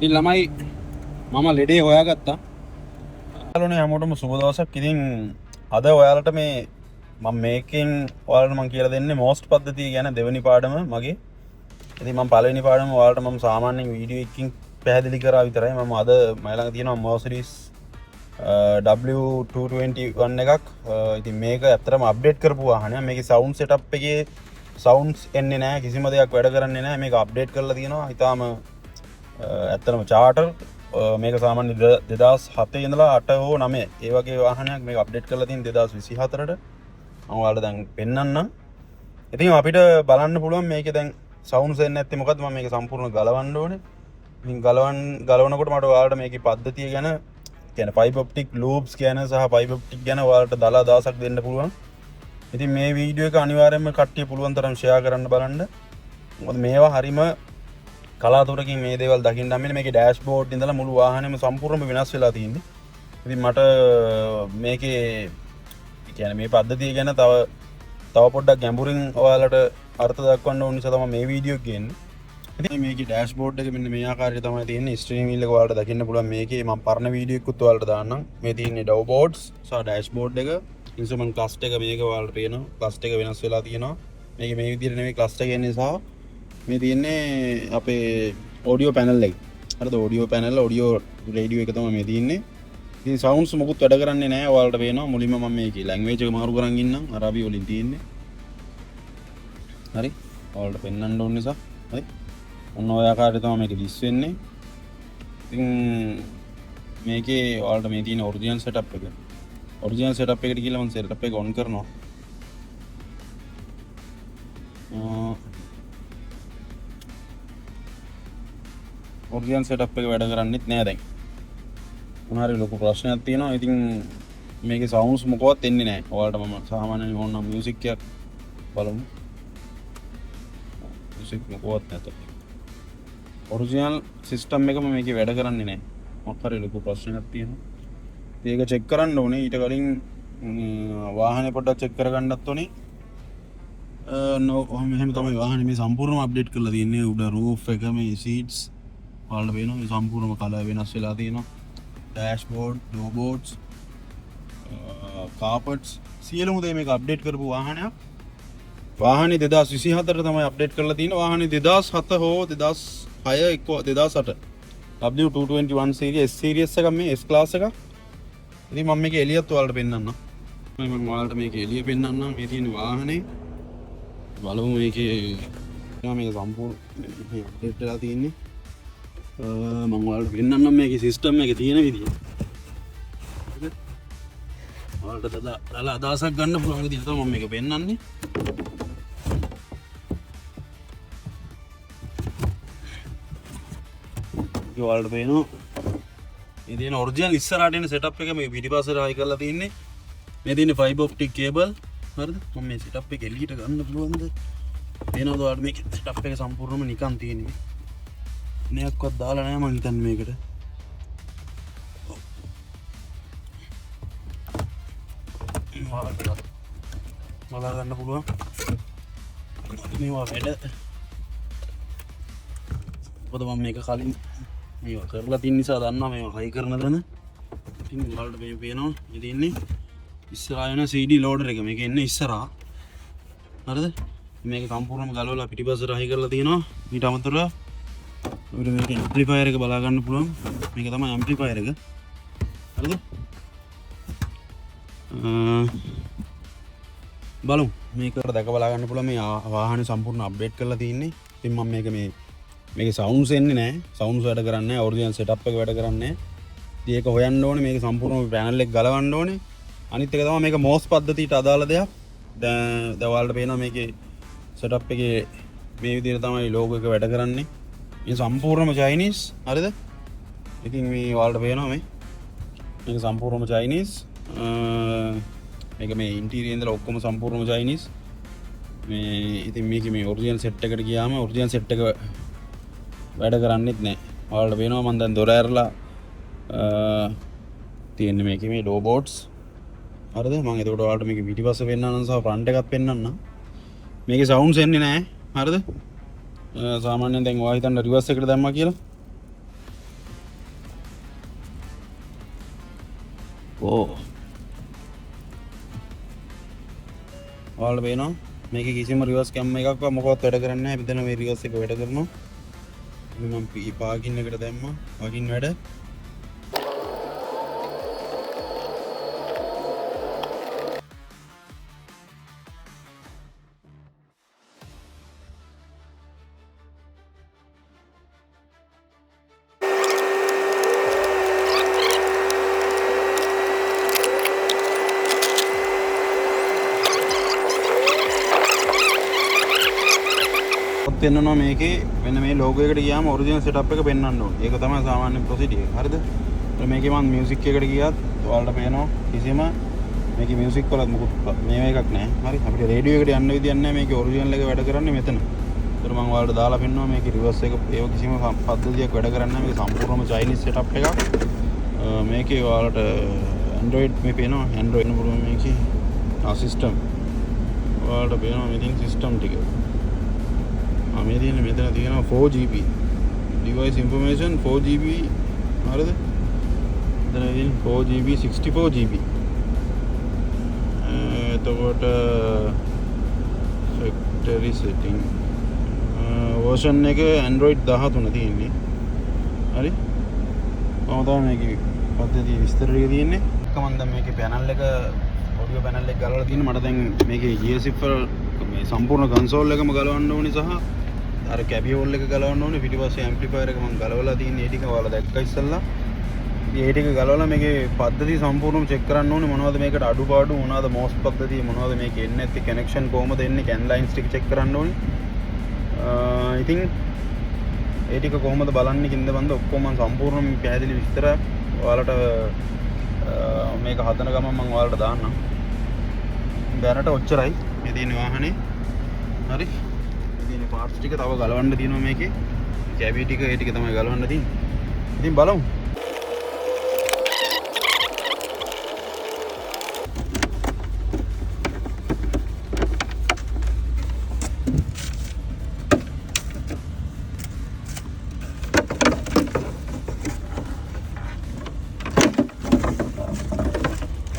ඉතින් ළමයි මම ලෙඩේ හොයාගත්තා. යාළුවනේ හැමෝටම සුබ දවසක්. ඉතින් අද ඔයාලට මේ මම මේකෙන් ඔයාලට මම කියලා දෙන්නේ මොස්ට් පද්ධතිය ගැන දෙවෙනි පාඩම මගේ. ඉතින් මම පළවෙනි පාඩම ඔයාලට මම සාමාන්‍යයෙන් වීඩියෝ එකකින් පැහැදිලි කරා විතරයි. මම අද මම ළඟ තියෙනවා Mercedes W221 එකක්. ඉතින් මේක ඇත්තටම අප්ඩේට් කරපු වාහනයක්. මේකේ සවුන්ඩ් සෙටප් එකේ සවුන්ඩ්ස් එන්නේ නැහැ. කිසිම දෙයක් වැඩ කරන්නේ නැහැ. මේක අප්ඩේට් කරලා තියෙනවා. ඊටාම ඇත්තටම චාටර් මේක සාමාන්‍ය 2007 ඉඳලා 8 හෝ 9 ඒ වගේ වාහනයක් මේක අප්ඩේට් කරලා තියෙන 2024ට. මම ඔයාලට දැන් පෙන්නන්නම්. ඉතින් අපිට බලන්න පුළුවන් මේකේ දැන් සවුන්ඩ්ස් එන්නේ නැත්තේ මොකද්ද? මම මේක සම්පූර්ණ ගලවන්න ඕනේ. ඉතින් ගලවනකොට මට ඔයාලට මේකේ පද්ධතිය ගැන කියන්නේ ෆයිබර් ඔප්ටික් ලූප්ස් ගැන සහ ෆයිබර් ඔප්ටික් ගැන ඔයාලට දලා දවසක් දෙන්න පුළුවන්. ඉතින් මේ වීඩියෝ එක අනිවාර්යයෙන්ම කට්ටිය පුළුවන් තරම් ෂෙයා කරන්න බලන්න. මොකද මේවා හරිම කලාතුරකින් මේ දේවල් දකින්න හම්බෙන්නේ. මේකේ ඩෑෂ්බෝඩ් ඉඳලා මුළු වාහනේම සම්පූර්ණයෙන්ම වෙනස් වෙලා තියෙන්නේ. ඉතින් මට මේකේ කියන්නේ මේ පද්ධතිය ගැන තව පොඩ්ඩක් ගැඹුරින් ඔයාලට අර්ථ දක්වන්න ඕන නිසා තමයි මේ වීඩියෝ එක ගන්නේ. ඉතින් මේකේ ඩෑෂ්බෝඩ් එක මෙන්න මේ ආකාරයට තමයි තියෙන්නේ. ස්ටීරින් වීල් එක ඔයාලට දකින්න පුළුවන්. මේකේ මම පරණ වීඩියෝ එකකුත් ඔයාලට දාන්නම්. මේ තියෙන්නේ ඩව් බෝඩ්ස් සහ ඩෑෂ්බෝඩ් එක. ඉන්ස්ට්‍රුමන්ට් ක්ලස්ටර් එක මේක ඔයාලට පේනවා. ක්ලස්ටර් එක වෙනස් වෙලා තියෙනවා. මේකේ මේ විදිහට නෙමෙයි ක්ලස්ටර් එක එන්නේ සහ මේ තියෙන්නේ අපේ ඔඩියෝ පැනල් එක. හරිද? ඔඩියෝ පැනල් ඔඩියෝ රේඩියෝ එක තමයි මේ තියෙන්නේ. ඉතින් සවුන්ඩ්ස් මොකුත් වැඩ කරන්නේ නැහැ. ඔයාලට පේනවා. මුලින්ම මම මේකේ ලැන්ග්වේජ් එක මාරු කරන් ඉන්නම්. අරාබි වලින් තියෙන්නේ. හරි? ඔයාලට පෙන්වන්න ඕන නිසා. හරි? ඔන්න ඔය ආකාරයට තමයි මේක දිස් වෙන්නේ. ඉතින් මේකේ ඔයාලට මේ තියෙන ඔරිජිනල් සෙටප් එක. ඔරිජිනල් සෙටප් එකට ගිහලා මම සෙටප් එක ඔන් කරනවා. ඔරිජිනල් සෙටප් එක වැඩ කරන්නේත් නෑ දැන්. මොනාරි ලොකු ප්‍රශ්නයක් තියෙනවා. ඉතින් මේකේ සවුන්ඩ්ස් මොකවත් එන්නේ නෑ. ඔයාලට මම සාමාන්‍යයෙන් ඕන මියුසික් එකක් බලමු. මියුසික් මොකවත් නැත. ඔරිජිනල් සිස්ටම් එකම මේකේ වැඩ කරන්නේ නෑ. මොකක් හරි ලොකු ප්‍රශ්නයක් තියෙනවා. ඒක චෙක් කරන්න ඕනේ. ඊට කලින් වාහනේ පොඩ්ඩක් චෙක් කරගන්නත් ඕනේ. මෙහෙම තමයි වාහනේ මේ සම්පූර්ණයෙන්ම අප්ඩේට් කරලා තියෙන්නේ. උඩ රූෆ් එක මේ සීට්ස් ඔයාලට පේනවා. මේ සම්පූර්ණම කලර් වෙනස් වෙලා තියෙනවා. ඩෑෂ්බෝඩ්, ඩෝ බෝඩ්ස්, කාපට්ස් සියලුම දේ මේක අප්ඩේට් කරපු වාහනයක්. වාහනේ 2024ට තමයි අප්ඩේට් කරලා තියෙන්නේ. වාහනේ 2007 හෝ 2006 එක්ක 2008 W221 series S series එක මේ S class එක. ඉතින් මම මේක එළියත් ඔයාලට පෙන්නන්නම්. මම ඔයාලට මේක එළිය පෙන්නන්නම්. මේ තියෙන වාහනේ බලමු මේකේ මේක සම්පූර්ණ අප්ඩේට් වෙලා තියෙන්නේ. මම ඔයාලට පෙන්නන්නම් මේකේ සිස්ටම් එකේ තියෙන විදිය. හරිද? ඔයාලට දලා අදහසක් ගන්න පුළුවන් විදිහට තමයි මම මේක පෙන්නන්නේ. ඔයාලට පේනවා මේ තියෙන ඔරිජිනල් ඉස්සරහට එන සෙටප් එක මේ පිටිපස්සට හයි කරලා තින්නේ. මේ තියෙන ෆයිබර් ඔප්ටික් කේබල්. හරිද? මම මේ සෙටප් එක එළියට ගන්න පුළුවන්ද? පේනවද ඔයාලට මේක සෙටප් එක සම්පූර්ණයෙන්ම නිකන් තියෙන්නේ. නෑක්වත් දාලා නෑ මං හිතන්නේ මේකට. බලා ගන්න පුළුවන්. මේවා වැඩ. මොකද මම මේක කලින් මේවා කරලා තියෙන නිසා දන්නවා මේවා හයි කරන දන. ඉතින් ඔයාලට මේ පේනවා මේ තියෙන්නේ ඉස්සරහා යන CD loader එක. මේක එන්නේ ඉස්සරහා. හරිද? මේක සම්පූර්ණයෙන්ම ගලවලා පිටිපස්සට හයි කරලා තියෙනවා. ඊට අමතරව ඔය මේක ඇම්ප්ලිෆයර් එක බලා ගන්න පුළුවන්. මේක තමයි ඇම්ප්ලිෆයර් එක. හරිද? බලමු. මේකට දැක බලා ගන්න පුළුවන් මේ වාහනේ සම්පූර්ණ අප්ඩේට් කරලා තියෙන්නේ. ඉතින් මම මේකේ සවුන්ඩ්ස් එන්නේ නැහැ. සවුන්ඩ්ස් වැඩ කරන්නේ නැහැ. ඔරිජිනල් සෙටප් එක වැඩ කරන්නේ නැහැ. ඉතින් ඒක හොයන්න ඕනේ. මේක සම්පූර්ණ පැනල් එක ගලවන්න ඕනේ. අනිත් එක තමයි මේක MOS පද්ධතියට අදාළ දෙයක්. දැන් ඔයාලට පේනවා මේකේ සෙටප් එකේ මේ විදිහට තමයි ලෝගෝ එක වැඩ කරන්නේ. මේ සම්පූර්ණම චයිනීස්. හරිද? ඉතින් මේ ඔයාලට පේනවා මේක සම්පූර්ණම චයිනීස්. මේක මේ ඉන්ටීරියර් ඉඳලා ඔක්කොම සම්පූර්ණම චයිනීස්. මේ ඉතින් මේකේ මේ ඔරිජිනල් සෙට් එකට ගියාම ඔරිජිනල් සෙට් එක වැඩ කරන්නේත් නැහැ. ඔයාලට පේනවා මම දැන් දොර ඇරලා තියෙන්නේ මේකේ මේ ඩෝ බෝඩ්ස්. හරිද? මම එතකොට ඔයාලට මේක පිටිපස්ස පෙන්නන්නම් සහ ෆ්‍රන්ට් එකත් පෙන්නන්නම්. මේකේ සවුන්ඩ්ස් එන්නේ නැහැ. හරිද? සාමාන්‍යයෙන් දැන් ඔයා හිතන්න රිවර්ස් එකට දැම්මා කියලා. ඕ ඔයාලට පේනවා මේකේ කිසිම රිවර්ස් කැම් එකක් මොකවත් වැඩ කරන්නේ නැහැ. මෙතන මේ රිවර්ස් එක වැඩ කරනවා. මම පාකින් එකට දැම්මා. පාකින් වැඩ. පෙන්වනවා මේකේ මෙන්න මේ ලෝගෝ එකට ගියාම ඔරිජිනල් සෙටප් එක පෙන්වන්න ඕනේ. ඒක තමයි සාමාන්‍ය ප්‍රොසීඩියර්. හරිද? ඊට මේකේ මම මියුසික් එකට ගියත් ඔයාලට පේනවා කිසිම මේකේ මියුසික් වලත් මොකුත් මේව එකක් නැහැ. හරි? අපිට රේඩියෝ එකට යන්න විදියක් නැහැ. මේකේ ඔරිජිනල් එක වැඩ කරන්නේ මෙතන. ඒතර මම ඔයාලට දාලා පෙන්වනවා මේකේ රිවර්ස් එක ඒව කිසිම පද්ධතියක් වැඩ කරන්නේ නැහැ. මේක සම්පූර්ණම චයිනීස් සෙටප් එකක්. මේකේ ඔයාලට Android මේ පේනවා. Android නුඹ මේකේ සිස්ටම් ඔයාලට පේනවා මේ තියෙන සිස්ටම් ටික. මේ තියෙන මෙතන තියෙනවා 4GB device information 4GB හරිද? මෙතන තියෙන 4GB 64GB එතකොට factory setting version එක Android 13 තියෙන්නේ. හරි? මම තමයි මේකේ පද්ධතිය විස්තර ටික තියෙන්නේ. මම දැන් මේකේ panel එක audio panel එක ගලවලා තියෙනවා. මට දැන් මේකේ GSF මේ සම්පූර්ණ console එකම ගලවන්න ඕනේ සහ අර කැබියෝල් එක ගලවන්න ඕනේ. පිටිපස්සේ ඇම්ප්ලිෆයර් එක මම ගලවලා තියෙන ඒ ටික ඔයාලා දැක්කා ඉස්සෙල්ලා. ඒ ටික ගලවලා මේකේ පද්ධතිය සම්පූර්ණයෙන්ම චෙක් කරන්න ඕනේ. මොනවද මේකට අඩුපාඩු, මොනවද MOS පද්ධතිය, මොනවද මේකේ එන්නේ නැති කනෙක්ෂන් කොහොමද එන්නේ, CAN lines ටික චෙක් කරන්න ඕනේ. ඉතින් ඒ ටික කොහොමද බලන්නේ කින්ද බන්ද ඔක්කොම මම සම්පූර්ණයෙන්ම පැහැදිලි විස්තර ඔයාලට මේක හදන ගමන් මම ඔයාලට දාන්නම්. දැනට ඔච්චරයි මේ තියෙන වාහනේ. හරි? පාර්ට්ස් ටික තව ගලවන්න තියෙනවා මේකේ. කැබි ටික ඒ ටික තමයි ගලවන්න තියෙන්නේ. ඉතින් බලමු.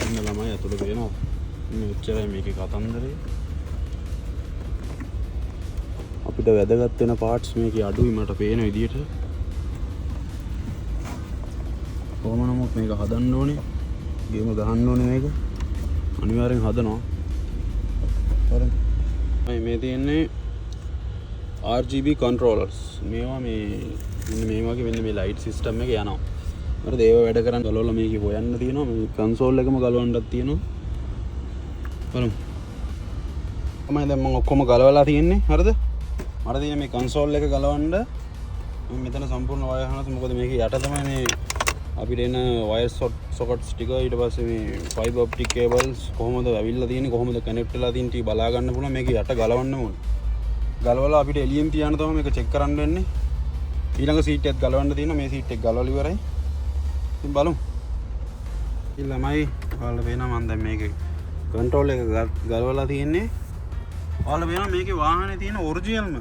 ඉන්න ළමයි අතුල වෙනවා. ඉන්න ඔච්චරයි මේකේ කතන්දරේ. අපිට වැදගත් වෙන පාර්ට්ස් මේකේ අඩුයි මට පේන විදියට. කොහොම නමුත් මේක හදන්න ඕනේ. ගේම ගහන්න ඕනේ මේක. අනිවාර්යෙන් හදනවා. හරි. මේ තියෙන්නේ RGB controllers. මේවා මේ වගේ මෙන්න මේ light system එක යනවා. මට ඒව වැඩ කරන් ගලවලා මේකේ හොයන්න තියෙනවා. මේ console එකම ගලවන්නත් තියෙනවා. බලමු. තමයි දැන් මම ඔක්කොම ගලවලා තියෙන්නේ. හරිද? මට තියෙන මේ කන්සෝල් එක ගලවන්න මම මෙතන සම්පූර්ණ වයර් හනස. මොකද මේකේ යට තමයි මේ අපිට එන වයර් සොකට්ස් ටික, ඊට පස්සේ මේ ෆයිබර් ඔප්ටික් කේබල්ස් කොහොමද ඇවිල්ලා තියෙන්නේ, කොහොමද කනෙක්ට් වෙලා තියෙන්නේ ටික බලා ගන්න පුළුවන්. මේකේ යට ගලවන්න ඕනේ. ගලවලා අපිට එළියෙන් තියාන තමයි මේක චෙක් කරන්න වෙන්නේ. ඊළඟ සීට් එකත් ගලවන්න තියෙනවා. මේ සීට් එක ගලවලා ඉවරයි. ඉතින් බලමු. ඊළමයි ඔයාලා වෙනවා මම දැන් මේකේ කන්ට්‍රෝල් එක ගලවලා තියෙන්නේ. ඔයාලා වෙනවා මේකේ වාහනේ තියෙන ඔරිජිනල්ම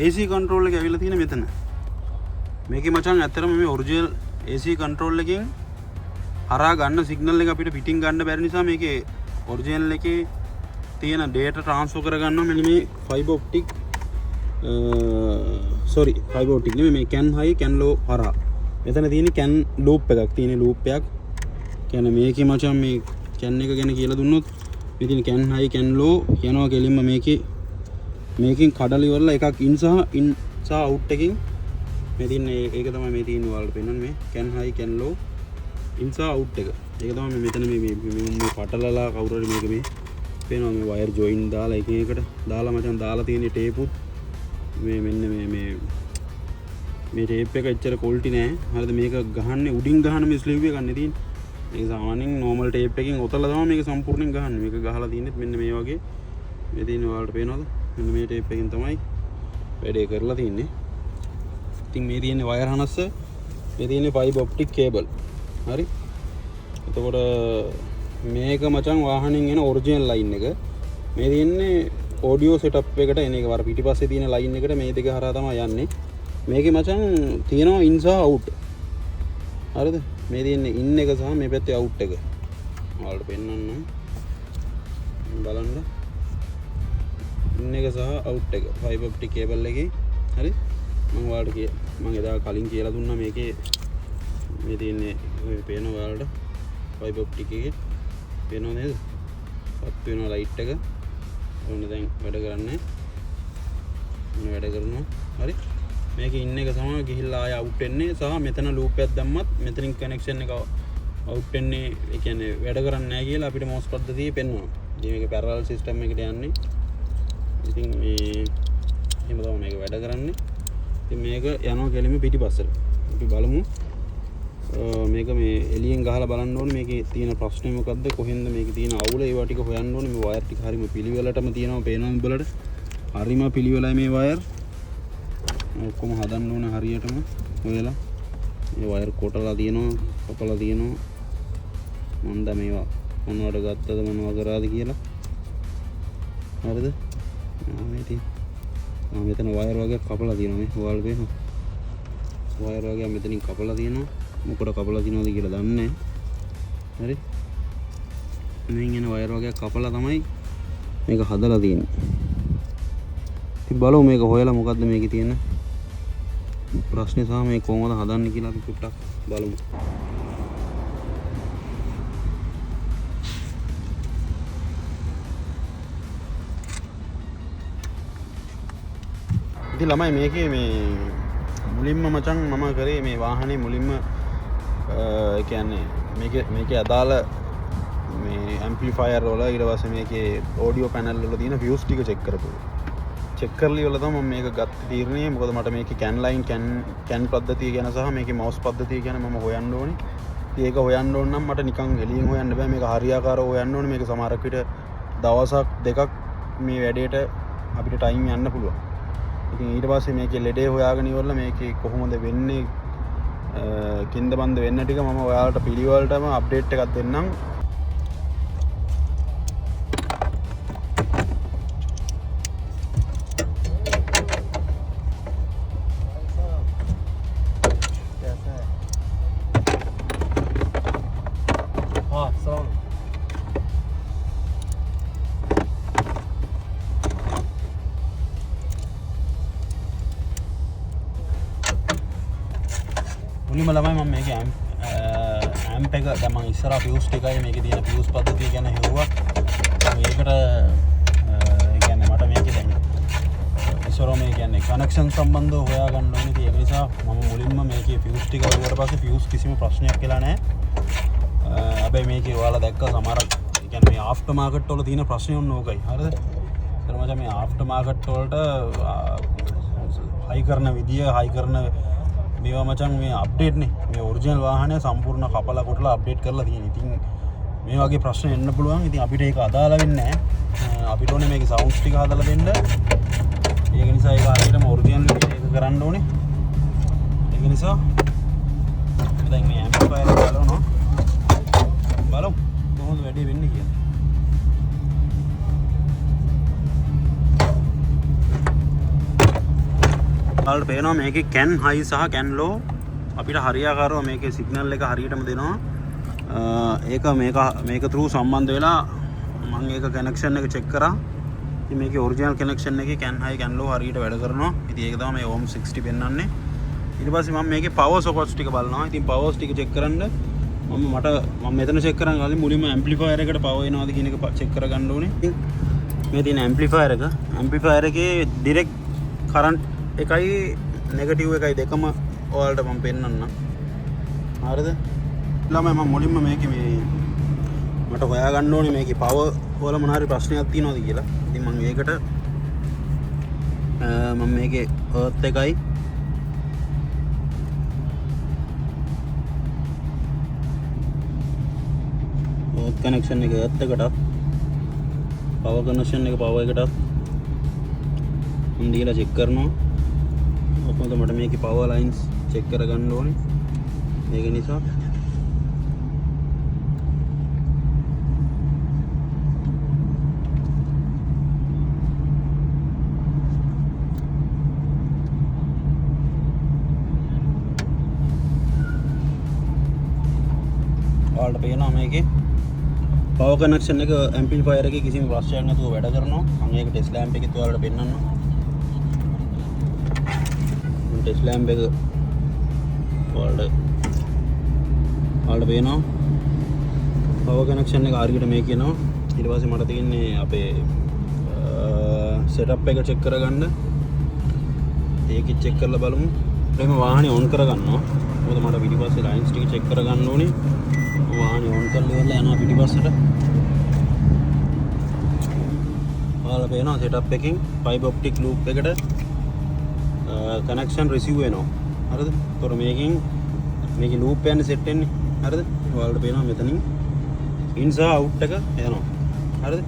AC කන්ට්‍රෝල් එක ඇවිල්ලා තියෙන මෙතන. මේකේ මචං ඇත්තටම මේ ඔරිජිනල් AC කන්ට්‍රෝල් එකෙන් හරහා ගන්න සිග්නල් එක අපිට පිටින් ගන්න බැරි නිසා මේකේ ඔරිජිනල් එකේ තියෙන data transfer කරගන්නවා මෙන්න මේ fiber optic fiber optic නෙමෙයි මේ CAN high CAN low හරහා. මෙතන තියෙන CAN loop එකක් තියෙන loop එකක්. කියන්නේ මේකේ මචං මේ CAN එක ගැන කියලා දුන්නොත් මේ තියෙන CAN high CAN low කියනවා කෙලින්ම මේකෙන් කඩලා ඉවරලා එකක් in සහ out එකකින් මේ තියෙන ඒක තමයි මේ තියෙන ඔයාලට පෙන්වන්නේ මේ CAN high CAN low in සහ out එක. ඒක තමයි මෙතන මේ පටලලා කවුරු හරි මේක මේ පේනවා මේ වයර් ජොයින් දාලා එකින් එකට දාලා මචං දාලා තියෙන ටේපුත් මේ මෙන්න මේ ටේප් එක එච්චර ක්වොලිටි නෑ. හරිද? මේක ගහන්නේ උඩින් ගහන මේ ස්ලිව් එකක් නේ තියෙන්නේ. මේක සාමාන්‍යයෙන් normal ටේප් එකකින් ඔතලා තමයි මේක සම්පූර්ණයෙන් ගහන්නේ. මේක ගහලා තියෙන්නේ මෙන්න මේ වගේ. මේ තියෙන ඔයාලට පේනවද? මෙන්න මේ ටේප් එකකින් තමයි වැඩේ කරලා තියෙන්නේ. ඉතින් මේ තියෙන්නේ වයර් හනස්ස. මේ තියෙන්නේ fiber optic cable. හරි? එතකොට මේක මචං වාහනෙන් එන ඔරිජිනල් ලයින් එක. මේ තියෙන්නේ ඔඩියෝ සෙටප් එකට එන එක. වර පිටිපස්සේ තියෙන ලයින් එකට මේ දෙක හරහා තමයි යන්නේ. මේකේ මචං තියෙනවා in සහ out. හරිද? මේ තියෙන්නේ ඉන් එක සහ මේ පැත්තේ අවුට් එක. ඔයාලට පෙන්නන්නම්. බලන්න. ඉන් එක සහ අවුට් එක. ෆයිබර් ඔප්ටික් කේබල් එකේ. හරි. මම ඔයාලට මම එදා කලින් කියලා දුන්නා මේකේ මේ තියෙන්නේ ඔය පේනවා ඔයාලට ෆයිබර් ඔප්ටික් එකේ. පේනව නේද? පත් වෙනවා ලයිට් එක. ඕන දැන් වැඩ කරන්නේ. මොන වැඩ කරනවා? හරි. මේකේ ඉන්න එක තමයි ගිහිල්ලා ආය අවුට් වෙන්නේ සහ මෙතන ලූප් එකක් දැම්මත් මෙතනින් කනෙක්ෂන් එක අවුට් වෙන්නේ ඒ කියන්නේ වැඩ කරන්නේ නැහැ කියලා අපිට මොස් පද්ධතිය පෙන්වනවා. ඉතින් මේක පැරලල් සිස්ටම් එකට යන්නේ. ඉතින් මේ එහෙම තමයි මේක වැඩ කරන්නේ. ඉතින් මේක යනවා කෙලින්ම පිටිපස්සට. අපි බලමු. මේක මේ එළියෙන් ගහලා බලන්න ඕනේ මේකේ තියෙන ප්‍රශ්නේ මොකද්ද කොහෙන්ද මේකේ තියෙන අවුල ඒවා ටික හොයන්න ඕනේ. මේ වයර් ටික හරියම පිළිවෙලටම තියෙනවා පේනවා උඹලට. හරිම පිළිවෙලයි මේ වයර්. ඔක්කොම හදන්න ඕනේ හරියටම ඔයලා මේ වයර් කොටලා තියෙනවා කපලා තියෙනවා මන්ද මේවා මොනවට ගත්තද මොනවා කරාද කියලා හරිද මෙතන වයර් වගේ කපලා තියෙනවා මේ ඔයාලා පේනවා වයර් වගේ මෙතනින් කපලා තියෙනවා මොකට කපලා තියෙනවද කියලා දන්නේ නැහැ හරි මෙන් එන වයර් වගේ කපලා තමයි මේක හදලා තියෙන්නේ ඉතින් බලමු මේක හොයලා මොකද්ද මේකේ තියෙන ප්‍රශ්නේ සහ මේ කොහොමද හදන්නේ කියලා අපි පුට්ටක් බලමු. ඉතින් ළමයි මේකේ මේ මුලින්ම මචං මම කරේ මේ වාහනේ මුලින්ම ඒ කියන්නේ මේකේ අදාළ මේ ඇම්ප්ලිෆයර් වල ඊට පස්සේ මේකේ ඔඩියෝ පැනල් වල තියෙන ෆියුස් ටික චෙක් කරපුවා. චෙක් කරලා ඉවරලා තමයි මම මේක ගත්ත තීරණය. මොකද මට මේකේ කැන් ලයින් කැන් පද්ධතිය ගැන සහ මේකේ මවුස් පද්ධතිය ගැන මම හොයන්න ඕනේ. ඉතින් ඒක හොයන්න ඕන නම් මට නිකන් එළියෙන් හොයන්න බෑ. මේක හරියාකාරව හොයන්න ඕනේ. මේක සමහරක් විට දවසක් දෙකක් මේ වැඩේට අපිට ටයිම් යන්න පුළුවන්. ඉතින් ඊට පස්සේ මේකේ ලෙඩේ හොයාගෙන ඉවරලා මේකේ කොහොමද වෙන්නේ කින්ද බන්ද වෙන්න ටික මම ඔයාලට පිළිවෙලටම අප්ඩේට් එකක් දෙන්නම්. මුලින්ම ළමයි මම මේකේ ඇම්ප් එක දැන් මම ඉස්සරහා ෆියුස් ටිකයි මේකේ තියෙන ෆියුස් පද්ධතිය ගැන හෙව්වා. මේකට ඒ කියන්නේ මට මේකේ දැන් ඉස්සරහා මේ කියන්නේ කනෙක්ෂන් සම්බන්ධව හොයාගන්න ඕනේ. ඉතින් ඒක නිසා මම මුලින්ම මේකේ ෆියුස් ටික වලට පස්සේ ෆියුස් කිසිම ප්‍රශ්නයක් කියලා නැහැ. හැබැයි මේකේ ඔයාලා දැක්ක සමහරක් ඒ කියන්නේ මේ ආෆ්ටර් මාකට් වල තියෙන ප්‍රශ්නේ ඔන්න ඕකයි. හරිද? ඒතර මචං මේ ආෆ්ටර් මාකට් වලට හයි කරන විදිය හයි කරන මේවා මචං මේ අප්ඩේට් නේ මේ ඔරිජිනල් වාහනය සම්පූර්ණ කපලා කොටලා අප්ඩේට් කරලා තියෙනවා. ඉතින් මේ වගේ ප්‍රශ්න එන්න පුළුවන්. ඉතින් අපිට ඒක අදාළ වෙන්නේ නැහැ. අපිට ඕනේ මේකේ සවුන්ඩ්ස් ටික හදලා දෙන්න. ඒක නිසා ඒක හරියටම ඔරිජිනල් විදිහට ඒක කරන්න ඕනේ. ඒක නිසා දැන් මේ ඇම්ප්ලිෆයර් එක බලනවා. බලමු කොහොමද වැඩේ වෙන්නේ කියලා. ඔයාලට පේනවා මේකේ කැන් හයි සහ කැන් ලෝ අපිට හරියාකාරව මේකේ සිග්නල් එක හරියටම දෙනවා. මේක through සම්බන්ධ වෙලා මම ඒක කනෙක්ෂන් එක චෙක් කරා. ඉතින් මේකේ ඔරිජිනල් කනෙක්ෂන් එකේ කැන් හයි කැන් ලෝ හරියට වැඩ කරනවා. ඉතින් ඒක තමයි මේ ohm 60 පෙන්වන්නේ. ඊට පස්සේ මම මේකේ පවර් සොකට්ස් ටික බලනවා. ඉතින් පවර්ස් ටික චෙක් කරන්න මම මෙතන චෙක් කරන් කලින් මුලින්ම ඇම්ප්ලිෆයර් එකට පවර් එනවද කියන එක චෙක් කරගන්න ඕනේ. ඉතින් මේ තියෙන ඇම්ප්ලිෆයර් එකේ ඩිරෙක්ට් කරන්ට් එකයි නෙගටිව් එකයි දෙකම ඔයාලට මම පෙන්නන්නම්. හරිද? ළමයි මම මුලින්ම මේකේ මේ මට හොයාගන්න ඕනේ මේකේ පවර් වල මොන හරි ප්‍රශ්නයක් තියෙනවද කියලා. ඉතින් මම ඒකට මම මේකේ අර්ත් එකයි අර්ත් කනෙක්ෂන් එක අර්ත් එකටත් පවර් කනෙක්ෂන් එක පවර් එකටත් මම දීලා චෙක් කරනවා. කොහොමද මට මේකේ පවර් ලයින්ස් චෙක් කරගන්න ඕනේ. ඒක නිසා ඔයාලට පේනවා මේකේ පවර් කනෙක්ෂන් එක ඇම්ප්ලිෆයර් එකේ කිසිම ප්‍රශ්නයක් නැතුව වැඩ කරනවා. මම ඒක ටෙස්ට් ලැම්ප් එකෙත් ඔයාලට පෙන්නන්නම්. ටෙස්ට් ලැම්ප් එක ඔයාලට පේනවා පවර් කනෙක්ෂන් එක හරියට මේ කියනවා. ඊට පස්සේ මට තියෙන්නේ අපේ සෙටප් එක චෙක් කරගන්න. ඒකෙත් චෙක් කරලා බලමු. එහෙනම් වාහනේ ඔන් කරගන්නවා. මොකද මට පිටිපස්සේ ලයින්ස් ටික චෙක් කරගන්න ඕනේ. වාහනේ ඔන් කරලා ඉවරලා යනවා පිටිපස්සට. ඔයාලා පේනවා සෙටප් එකකින් ෆයිබර් ඔප්ටික් ලූප් එකට කනෙක්ෂන් රිසීව් වෙනවා. හරිද? ඒතොර මේකේ ලූප් යන්නේ සෙට් වෙන්නේ. හරිද? ඔයාලට පේනවා මෙතනින් ඉන් සහ අවුට් එක යනවා. හරිද?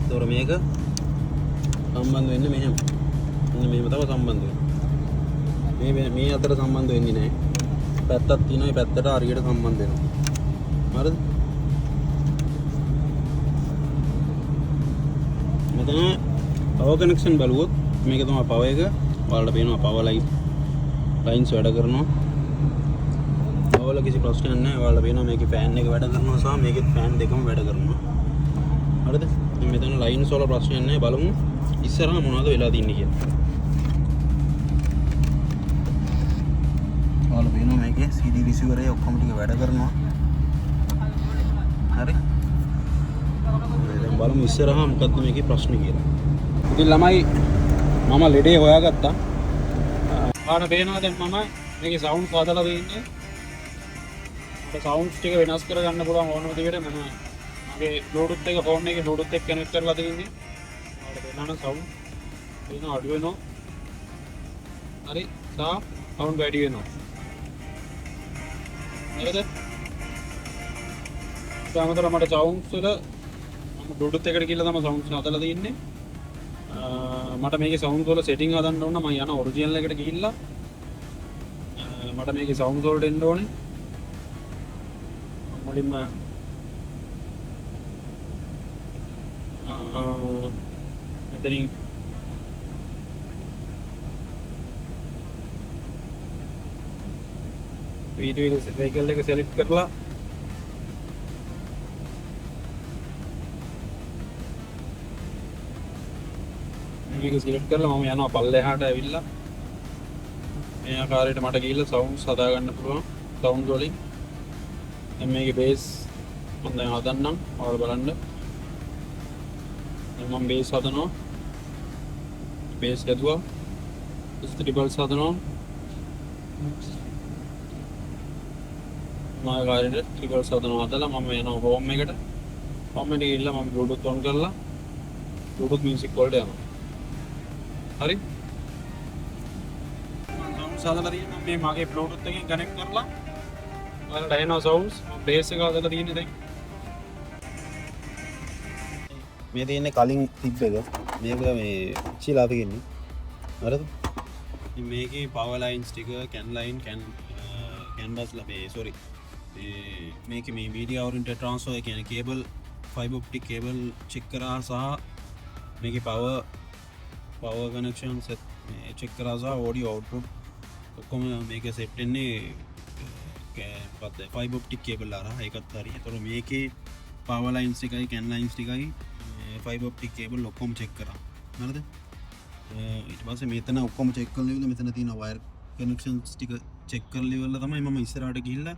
ඒතොර මේක සම්බන්ධ වෙන්නේ මෙහෙම. මෙහෙම තමයි සම්බන්ධ වෙන්නේ. මේ අතර සම්බන්ධ වෙන්නේ නැහැ. පැත්තක් තියෙනවා. මේ පැත්තට හරියට සම්බන්ධ වෙනවා. හරිද? මෙතන පවර් කනෙක්ෂන් බලුවොත් මේක තමයි පවර් එක. ඔයාලට පේනවා පවර් ලයින්ස් වැඩ කරනවා. පවර් කිසි ප්‍රශ්නයක් නැහැ. ඔයාලට පේනවා මේකේ ෆෑන් එක වැඩ කරනවා සහ මේකෙත් ෆෑන් දෙකම වැඩ කරනවා. හරිද? ඉතින් මෙතන ලයින්ස් වල ප්‍රශ්නයක් නැහැ. බලමු ඉස්සරහා මොනවද වෙලා තින්නේ කියලා. ඔයාලට පේනවා මේකේ CD රිසීවර් එක ඔක්කොම ටික වැඩ කරනවා. හරි. දැන් බලමු ඉස්සරහා මොකක්ද මේකේ ප්‍රශ්නේ කියලා. ඉතින් ළමයි මම ලෙඩේ හොයාගත්තා. ආන පේනවා දැන් මම මේකේ සවුන්ඩ් හදලා දෙන්නේ. ඒක සවුන්ඩ්ස් ටික වෙනස් කරගන්න පුළුවන් ඕනම දෙයකට මම මගේ බ්ලූටූත් එක ෆෝන් එකේ බ්ලූටූත් එක කනෙක්ට් කරලා දෙන්නේ. ඔයාලට බලන්න සවුන්ඩ් වෙන අඩු වෙනවා. හරි. සවුන්ඩ් වැඩි වෙනවා. හරිද? ඊටමතර මට සවුන්ඩ්ස් වල මම බ්ලූටූත් එකට ගිහලා තමයි සවුන්ඩ්ස් හදලා දෙන්නේ. මට මේකේ සවුන්ඩ්ස් වල සෙටින් හදන්න ඕන. මම යන ඔරිජිනල් එකට ගිහිල්ලා මට මේකේ සවුන්ඩ්ස් වලට එන්න ඕනේ. මුලින්ම මෙතනින් වීඩියෝ වෙහිකල් එක සෙලෙක්ට් කරලා මේක සිලෙක්ට් කරලා මම යනවා පල්ලෙහාට ඇවිල්ලා මේ ආකාරයට මට ගිහිල්ලා සවුන්ඩ්ස් හදා ගන්න පුළුවන්. සවුන්ඩ් වලින් දැන් මේකේ බේස් මම දැන් හදන්නම්. ඔයාලා බලන්න. දැන් මම බේස් හදනවා. බේස් හදුවා. ට්‍රිපල්ස් හදනවා. මම ආකාරයට ට්‍රිපල්ස් හදනවා. හදලා මම යනවා හෝම් එකට. හෝම් එකට ගිහිල්ලා මම බ්ලූටූත් ඔන් කරලා බ්ලූටූත් මියුසික් වලට යනවා. හරි. සාදලා තියෙන මේ මගේ බ්ලූටූත් එකෙන් කනෙක්ට් කරලා ඔයාලට එනවා සවුන්ඩ්ස්. මම බේස් එක හදලා තියෙන්නේ දැන්. මේ තියෙන්නේ කලින් තිබ් එක. මේක මේ චිලා තියෙන්නේ. හරිද? ඉතින් මේකේ පවර් ලයින්ස් ටික කැන් ලයින් කැන්වස් ලැබේ සෝරි. මේකේ මේ මීඩියා ඔරියන්ටඩ් ට්‍රාන්ස්ෆර් කියන්නේ cable fibre optic cable check කරා සහ මේකේ පවර් කනෙක්ෂන් සෙට් චෙක් කරා සහ ඔඩියෝ අවුට්පුට් ඔක්කොම මේකේ සෙට් වෙන්නේ ෆයිබර් ඔප්ටික් කේබල් හරහා. ඒකත් හරි. ඒතකොට මේකේ පවර් ලයින්ස් එකයි කැන් ලයින්ස් ටිකයි ෆයිබර් ඔප්ටික් කේබල් ඔක්කොම චෙක් කරා. හරිද? ඊට පස්සේ මෙතන ඔක්කොම චෙක් කරලා ඉවරලා මෙතන තියෙන වයර් කනෙක්ෂන්ස් ටික චෙක් කරලා ඉවරලා තමයි මම ඉස්සරහට ගිහිල්ලා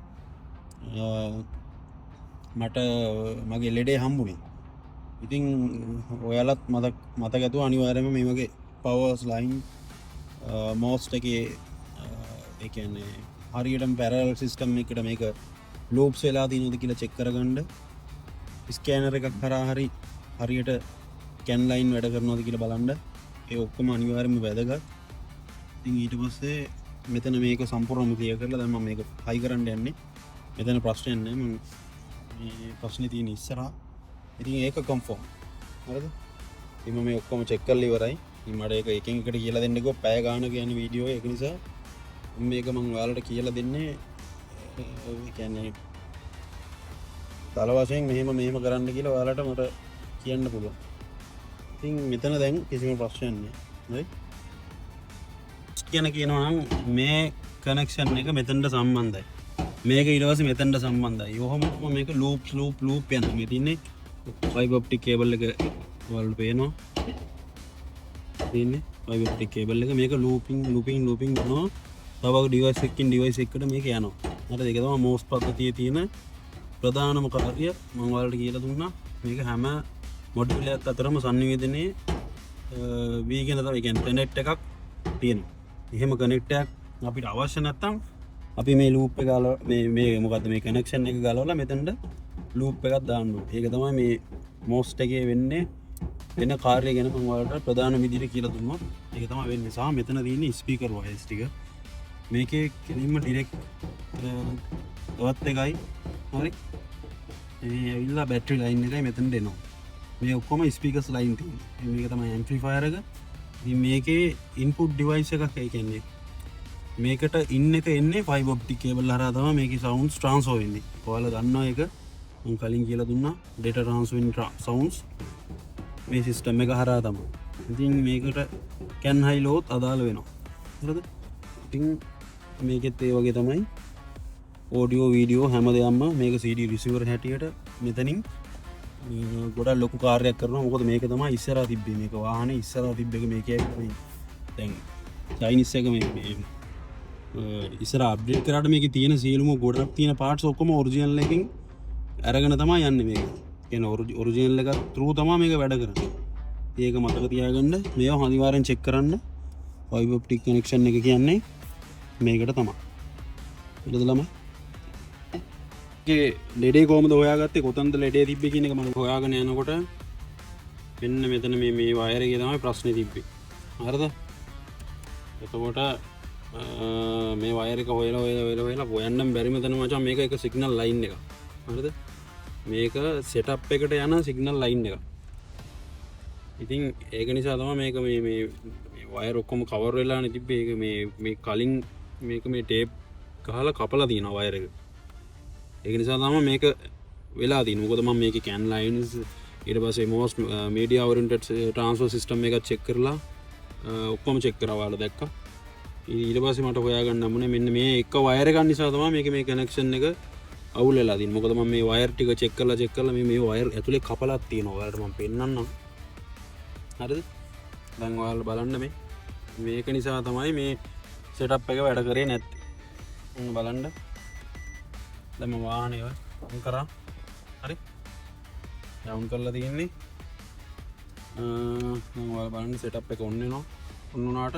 මට මගේ ලෙඩේ හම්බුනේ. ඉතින් ඔයාලත් මතක ඇතුව අනිවාර්යයෙන්ම මේ වගේ පවර්ස් ලයින් මෝස්ට් එකේ ඒ කියන්නේ හරියටම පැරලල් සිස්ටම් එකකට මේක ලූප්ස් වෙලා තියෙනවද කියලා චෙක් කරගන්න ස්කෑනර් එකක් කරා හරියට කැන් ලයින් වැඩ කරනවද කියලා බලන්න. ඒ ඔක්කොම අනිවාර්යයෙන්ම වැදගත්. ඉතින් ඊට පස්සේ මෙතන මේක සම්පූර්ණයෙන්ම ක්ලියර් කරලා දැන් මම මේක හයි කරන්න යන්නේ. මෙතන ප්‍රශ්නයක් නැහැ. මම මේ ප්‍රශ්නේ තියෙන ඉස්සරහා. ඉතින් ඒක කන්ෆර්ම්. හරිද? ඉතින් මම මේ ඔක්කොම චෙක් කරලා ඉවරයි. ඉතින් මට ඒක එකෙන් එකට කියලා දෙන්නකෝ පැය ගානක යන වීඩියෝ. ඒක නිසා මේක මම ඔයාලට කියලා දෙන්නේ ඒ කියන්නේ තල වශයෙන් මෙහෙම කරන්න කියලා ඔයාලට මට කියන්න පුළුවන්. ඉතින් මෙතන දැන් කිසිම ප්‍රශ්නයක් නැහැ. හරි? කියනවා නම් මේ කනෙක්ෂන් එක මෙතනට සම්බන්ධයි. මේක ඊට පස්සේ මෙතනට සම්බන්ධයි. ඔහොම මේක ලූප් යනවා. මේ තින්නේ ෆයිබර් ඔප්ටික් කේබල් එක වලට පේනවා. තින්නේ ෆයිබර් ඔප්ටික් කේබල් එක මේක ලූපින් යනවා. තව ඩිවයිස් එකකින් ඩිවයිස් එකකට මේක යනවා. හරිද? ඒක තමයි MOS පද්ධතියේ තියෙන ප්‍රධානම කාර්යය. මම ඔයාලට කියලා දුන්නා. මේක හැම මොඩියුල් එකක් අතරම සංනිවේදනයේ වීගෙන තමයි කියන්නේ කනෙක්ට් එකක් තියෙනවා. එහෙම කනෙක්ට් එකක් අපිට අවශ්‍ය නැත්නම් අපි මේ ලූප් එක මේ මොකද්ද මේ කනෙක්ෂන් එක ගලවලා මෙතනට ලූප් එකක් දාන්න ඕනේ. ඒක තමයි මේ MOS එකේ වෙන්නේ වෙන කාර්යය ගැන මම ඔයාලට ප්‍රධාන විදිහට කියලා දුන්නා. ඒක තමයි වෙන්නේ. සහ මෙතන තියෙන්නේ ස්පීකර් වයර්ස් ටික. මේකේ කෙලින්ම ඩිරෙක්ට් එවත් එකයි හරි. මේ ඇවිල්ලා බැටරි ලයින් එකයි මෙතනට එනවා. මේ ඔක්කොම ස්පීකර්ස් ලයින් තියෙනවා. මේක තමයි ඇම්ප්ලිෆයර් එක. ඉතින් මේකේ ඉන්පුට් ඩිවයිස් එකක් ඒ කියන්නේ මේකට ඉන් එක එන්නේ ෆයිබර් ඔප්ටික් කේබල් හරහා තමයි මේකේ සවුන්ඩ්ස් ට්‍රාන්ස්ෆර් වෙන්නේ. ඔයාලා දන්නවා ඒක මම කලින් කියලා දුන්නා data transfer sounds මේ සිස්ටම් එක හරහා තමයි. ඉතින් මේකට can high low අදාළ වෙනවා. හරිද? ඉතින් මේකෙත් ඒ වගේ තමයි audio video හැම දෙයක්ම මේක CD receiver හැටියට මෙතනින් ගොඩක් ලොකු කාර්යයක් කරනවා. මොකද මේක තමයි ඉස්සරහා තිබ්බේ. මේක වාහනේ ඉස්සරහා තිබ්බ එක මේකේ මේ දැන් චයිනීස් එක මේ ඉස්සරහා අප්ඩේට් කරාට මේකේ තියෙන සියලුම ගොඩක් තියෙන පාර්ට්ස් ඔක්කොම ඔරිජිනල් එකකින් අරගෙන තමයි යන්නේ මේක. කියන්නේ ඔරිජිනල් එක through තමයි මේක වැඩ කරන්නේ. ඒක මතක තියාගන්න. මේවා අනිවාර්යෙන් චෙක් කරන්න. fiber optic connection එක කියන්නේ මේකට තමයි. හරිද ළමයි? ලෙඩේ කොහමද හොයාගත්තේ කොතනද ලෙඩේ තිබ්බේ කියන එක මම හොයාගෙන යනකොට මෙන්න මෙතන මේ වයර් එකේ තමයි ප්‍රශ්නේ තිබ්බේ. හරිද? එතකොට මේ වයර් එක හොයලා හොයන්නම් බැරි මෙතන මචං මේක එක සිග්නල් ලයින් එකක්. හරිද? මේක සෙටප් එකට යන සිග්නල් ලයින් එකක්. ඉතින් ඒක නිසා තමයි මේක මේ වයර් ඔක්කොම කවර් වෙලානේ තිබ්බේ. ඒක මේ කලින් මේක මේ ටේප් ගහලා කපලා තියෙනවා වයර් එක. ඒක නිසා තමයි මේක වෙලා තියෙන්නේ. මොකද මම මේකේ CAN lines ඊට පස්සේ MOS media oriented transfer system එක චෙක් කරලා ඔක්කොම චෙක් කරා ඔයාලා දැක්කා. ඊට පස්සේ මට හොයාගන්න හම්බුනේ මෙන්න මේ එක වයර් එකක් නිසා තමයි මේ කනෙක්ෂන් එක අවුල් වෙලා තියෙන්නේ. මොකද මම මේ වයර් ටික චෙක් කරලා මේ වයර් ඇතුලේ කපලක් තියෙනවා. ඔයාලට මම පෙන්නන්නම්. හරිද? දැන් ඔයාලා බලන්න මේක නිසා තමයි මේ සෙටප් එක වැඩ කරේ නැත්තේ. බලන්න. දැන් මම වාහනේ ඔන් කරා. හරි? ඩවුන් කරලා තියෙන්නේ. මම ඔයාලා බලන්න සෙටප් එක ඔන් වෙනවා. ඔන් වුණාට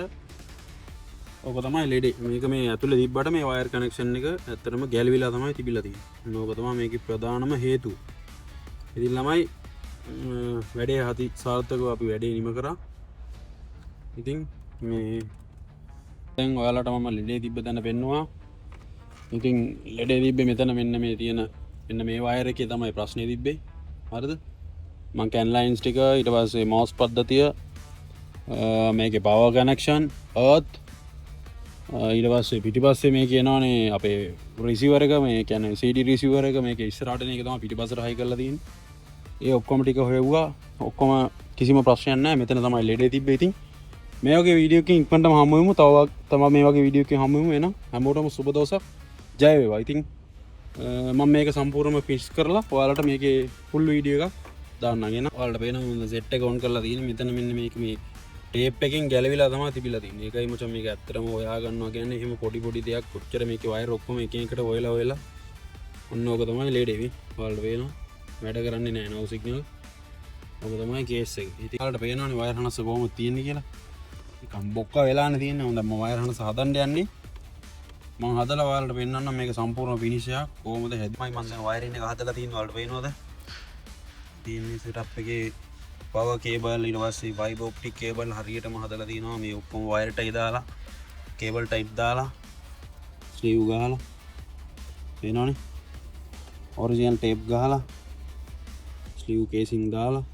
ඕක තමයි ලෙඩේ. මේක මේ ඇතුලේ තිබ්බට මේ වයර් කනෙක්ෂන් එක ඇත්තටම ගැලවිලා තමයි තිබිලා තියෙන්නේ. ඕක තමයි මේකේ ප්‍රධානම හේතුව. ඉතින් ළමයි වැඩේ හරි සාර්ථකව අපි වැඩේ නිම කරා. ඉතින් මේ දැන් ඔයාලට මම ලෙඩේ තිබ්බ තැන පෙන්නුවා. ඉතින් ලෙඩේ තිබ්බේ මෙතන මෙන්න මේ තියෙන මෙන්න මේ වයර් එකේ තමයි ප්‍රශ්නේ තිබ්බේ. හරිද? මම CAN lines ටික ඊට පස්සේ MOS පද්ධතිය මේකේ power connection earth ඊට පස්සේ පිටිපස්සේ මේ කියනවානේ අපේ රිසීවර් එක මේ කියන්නේ CD රිසීවර් එක මේක ඉස්සරහට නේ ඒක තමයි පිටිපස්සට හයි කරලා තියෙන්නේ. ඒ ඔක්කොම ටික හොයුවා. ඔක්කොම කිසිම ප්‍රශ්නයක් නැහැ. මෙතන තමයි ලෙඩේ තිබ්බේ. ඉතින් මේ වගේ වීඩියෝ එකකින් ඉක්මනටම හමු වෙමු. තව තමයි මේ වගේ වීඩියෝ එකකින් හමු වෙමු. එහෙනම් හැමෝටම සුබ දවසක්. ජය වේවා. ඉතින් මම මේක සම්පූර්ණයෙන්ම ෆික්ස් කරලා ඔයාලට මේකේ ෆුල් වීඩියෝ එකක් දාන්නම්. එහෙනම් ඔයාලට පේනවා සෙට් එක ඔන් කරලා තියෙන්නේ. මෙතන මෙන්න මේක මේ ටේප් එකෙන් ගැලවිලා තමයි තිබිලා තියෙන්නේ. ඒකයි මචං මේක ඇත්තටම හොයා ගන්නවා කියන්නේ එහෙම පොඩි දෙයක් කොච්චර මේකේ වයර් ඔක්කොම එක එකට හොයලා ඔන්න ඕක තමයි ලේඩ් එවි. ඔයාලට පේනවා වැඩ කරන්නේ නැහැ නෝ සිග්නල්. ඕක තමයි කේස් එක. ඉතින් ඔයාලට පේනවනේ වයර් හනස කොහොමද තියෙන්නේ කියලා. නිකන් බොක්ක වෙලානේ තියෙන්නේ. හොඳයි මම වයර් හනස හදන්න යන්නේ. මම හදලා ඔයාලට පෙන්නන්නම් මේක සම්පූර්ණ ෆිනිෂ් එකක් කොහොමද හැදුමයි මම දැන් වයරින් එක හදලා තියෙනවා. ඔයාලට පේනවද? ඉතින් මේ සෙටප් එකේ power cable ඊට පස්සේ fiber optic cable හරියටම හදලා තියෙනවා. මේ ඔක්කොම wire type දාලා cable type දාලා sleeve ගහලා පේනවනේ. original tape ගහලා sleeve casing දාලා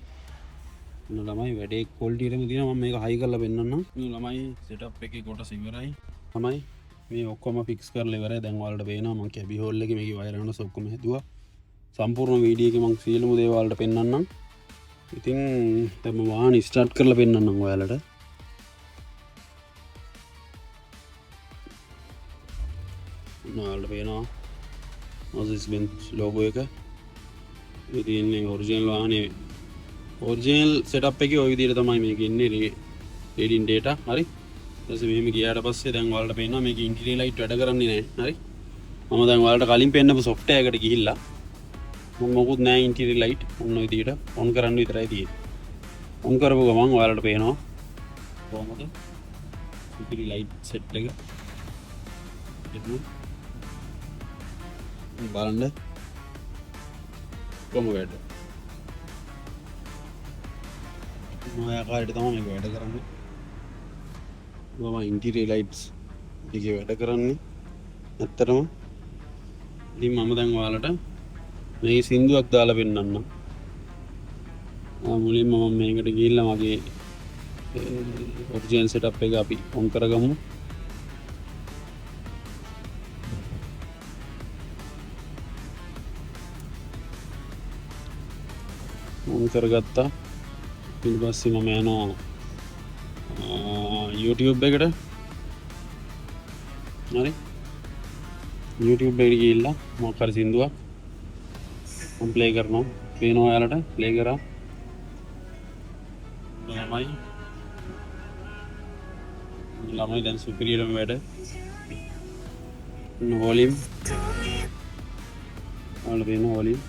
ඉන්න ළමයි වැඩේ quality එකම තියෙනවා. මම මේක high කරලා පෙන්නන්නම්. මේ ළමයි setup එකේ කොටස ඉවරයි. තමයි මේ ඔක්කොම fix කරලා ඉවරයි. දැන් ඔයාලට පේනවා මම කැබි හෝල් එකේ මේකේ wire harness ඔක්කොම හැදුවා. සම්පූර්ණ වීඩියෝ එකේ මම සියලුම දේවල් වලට පෙන්නන්නම්. ඉතින් දැන් මම වාහන ස්ටාර්ට් කරලා පෙන්නන්නම් ඔයාලට. ඔයාලට පේනවා Mercedes-Benz logo එක. ඉතින් ඔරිජිනල් වාහනේ ඔරිජිනල් සෙටප් එකේ ওই විදිහට තමයි මේක ඉන්නේ රේඩින් data. හරි. ඊට පස්සේ මෙහෙම ගියාට පස්සේ දැන් ඔයාලට පේනවා මේක ඉන්ටීරියර් ලයිට් වැඩ කරන්නේ නැහැ. හරි. මම දැන් ඔයාලට කලින් පෙන්නපු software එකට ගිහිල්ලා මොකුත් නැහැ ඉන්ටීරියර් ලයිට් ඔන්න ඔය විදිහට ඔන් කරන්න විතරයි තියෙන්නේ. ඔන් කරපුව ගමන් ඔයාලට පේනවා කොහොමද ඉන්ටීරියර් ලයිට් සෙට් එක. බලන්න කොහොම වැඩ. මොන ආකාරයට තමයි මේක වැඩ කරන්නේ. මම ඉන්ටීරියර් ලයිට්ස් එකේ වැඩ කරන්නේ. ඇත්තටම ඉතින් මම දැන් ඔයාලට මේ සින්දුවක් දාලා පෙන්නන්නම්. මුලින්ම මම මේකට ගිහිල්ලා මගේ ඔරිජිනල් සෙටප් එක අපි ඔන් කරගමු. ඔන් කරගත්තා. ඊට පස්සේ මම යනවා YouTube එකට. හරි. YouTube එකට ගිහිල්ලා මොකක් හරි සින්දුවක් මම ප්ලේ කරනවා. පේනවා ඔයාලට ප්ලේ කරා. ළමයි දැන් සුපිරියරම වැඩ. වොලියම් ඔයාලට පේනවා වොලියම්.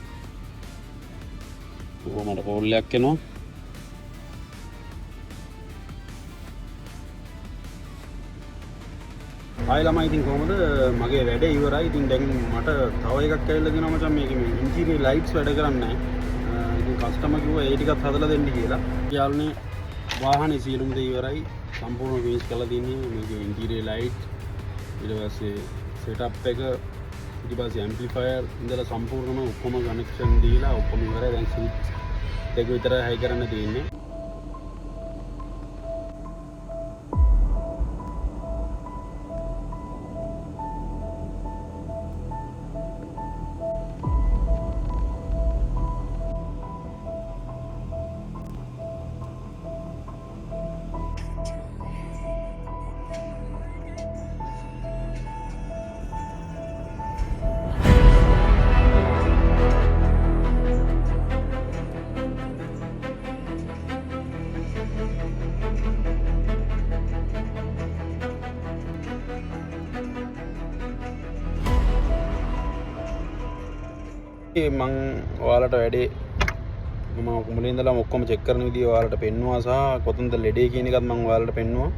මට කෝල් එකක් එනවා. ආයි ළමයි ඉතින් කොහොමද මගේ වැඩ ඉවරයි. ඉතින් දැන් මට තව එකක් ඇවිල්ලා දෙනවා මචං මේකේ මේ ඉන්ටීරියර් ලයිට්ස් වැඩ කරන්නේ නැහැ. ඉතින් කස්ටමර් කිව්වා ඒ ටිකත් හදලා දෙන්න කියලා. යාළුවනේ වාහනේ සියලුම දේ ඉවරයි. සම්පූර්ණ ෆිනිෂ් කරලා තින්නේ මේකේ ඉන්ටීරියර් ලයිට්. ඊට පස්සේ සෙටප් එක ඊට පස්සේ ඇම්ප්ලිෆයර් ඉඳලා සම්පූර්ණම ඔක්කොම කනෙක්ෂන් දීලා ඔක්කොම ඉවරයි. දැන් ස්විච් එක විතරයි හයි කරන්න තියෙන්නේ. මං ඔයාලට වැඩේ මම මුලින් ඉඳලා ඔක්කොම චෙක් කරන විදිය ඔයාලට පෙන්නුවා සහ කොතනද ලෙඩේ කියන එකත් මං ඔයාලට පෙන්නුවා.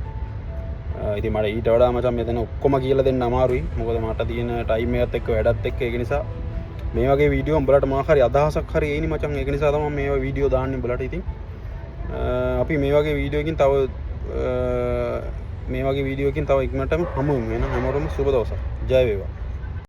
ඉතින් මට ඊට වඩා මචං මෙතන ඔක්කොම කියලා දෙන්න අමාරුයි. මොකද මට තියෙන ටයිම් එකත් එක්ක වැඩත් එක්ක ඒක නිසා මේ වගේ වීඩියෝ උඹලට මොකක් හරි අදහසක් හරි එයිනි මචං. ඒක නිසා තමයි මේ වීඩියෝ දාන්නේ උඹලට. ඉතින් අපි මේ වගේ වීඩියෝකින් තව ඉක්මනටම හමු වෙමු. එහෙනම් හැමෝටම සුබ දවසක්. ජය වේවා.